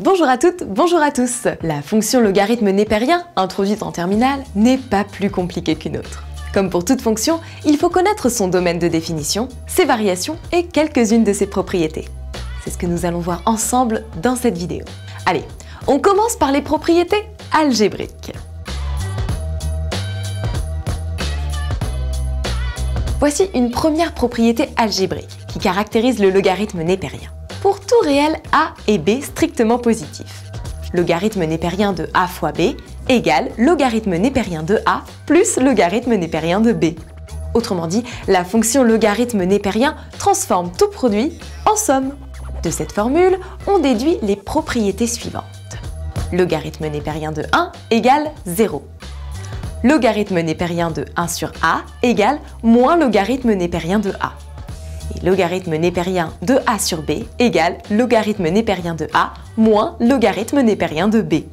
Bonjour à toutes, bonjour à tous. La fonction logarithme népérien, introduite en terminale, n'est pas plus compliquée qu'une autre. Comme pour toute fonction, il faut connaître son domaine de définition, ses variations et quelques-unes de ses propriétés. C'est ce que nous allons voir ensemble dans cette vidéo. Allez, on commence par les propriétés algébriques. Voici une première propriété algébrique qui caractérise le logarithme népérien. Pour tout réel a et b strictement positifs, logarithme népérien de a fois b égale logarithme népérien de a plus logarithme népérien de b. Autrement dit, la fonction logarithme népérien transforme tout produit en somme. De cette formule, on déduit les propriétés suivantes. Logarithme népérien de 1 égale 0. Logarithme népérien de 1 sur a égale moins logarithme népérien de a. Et logarithme népérien de a sur b égale logarithme népérien de a moins logarithme népérien de b.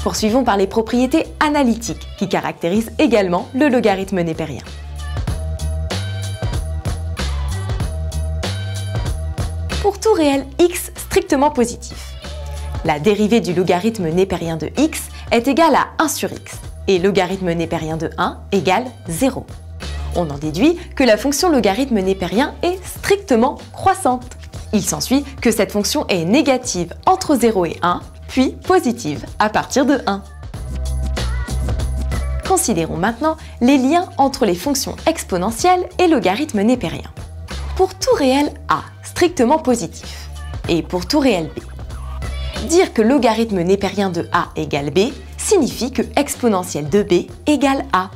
Poursuivons par les propriétés analytiques qui caractérisent également le logarithme népérien. Pour tout réel x strictement positif, la dérivée du logarithme népérien de x est égale à 1 sur x et logarithme népérien de 1 égale 0. On en déduit que la fonction logarithme népérien est strictement croissante. Il s'ensuit que cette fonction est négative entre 0 et 1, puis positive à partir de 1. Considérons maintenant les liens entre les fonctions exponentielles et logarithme népérien. Pour tout réel a strictement positif et pour tout réel b, dire que logarithme népérien de a égale b signifie que exponentielle de b égale a.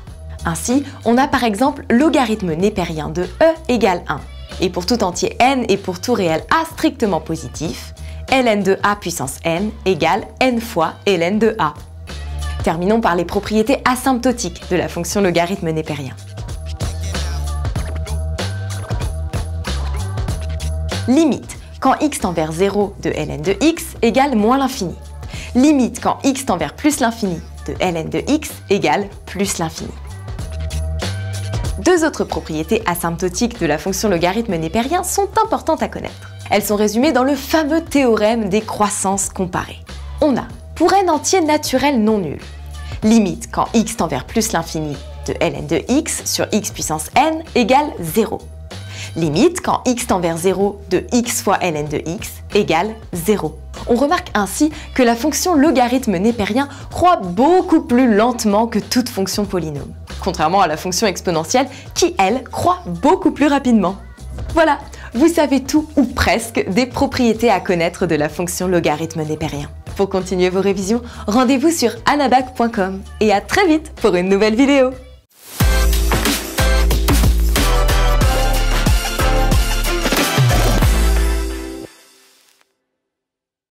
Ainsi, on a par exemple logarithme népérien de e égale 1. Et pour tout entier n et pour tout réel a strictement positif, ln de a puissance n égale n fois ln de a. Terminons par les propriétés asymptotiques de la fonction logarithme népérien. Limite quand x tend vers 0 de ln de x égale moins l'infini. Limite quand x tend vers plus l'infini de ln de x égale plus l'infini. Deux autres propriétés asymptotiques de la fonction logarithme népérien sont importantes à connaître. Elles sont résumées dans le fameux théorème des croissances comparées. On a, pour n entier naturel non nul, limite quand x tend vers plus l'infini de ln de x sur x puissance n égale 0. Limite quand x tend vers 0 de x fois ln de x égale 0. On remarque ainsi que la fonction logarithme népérien croît beaucoup plus lentement que toute fonction polynôme, contrairement à la fonction exponentielle qui, elle, croît beaucoup plus rapidement. Voilà, vous savez tout ou presque des propriétés à connaître de la fonction logarithme népérien. Pour continuer vos révisions, rendez-vous sur anabac.com et à très vite pour une nouvelle vidéo.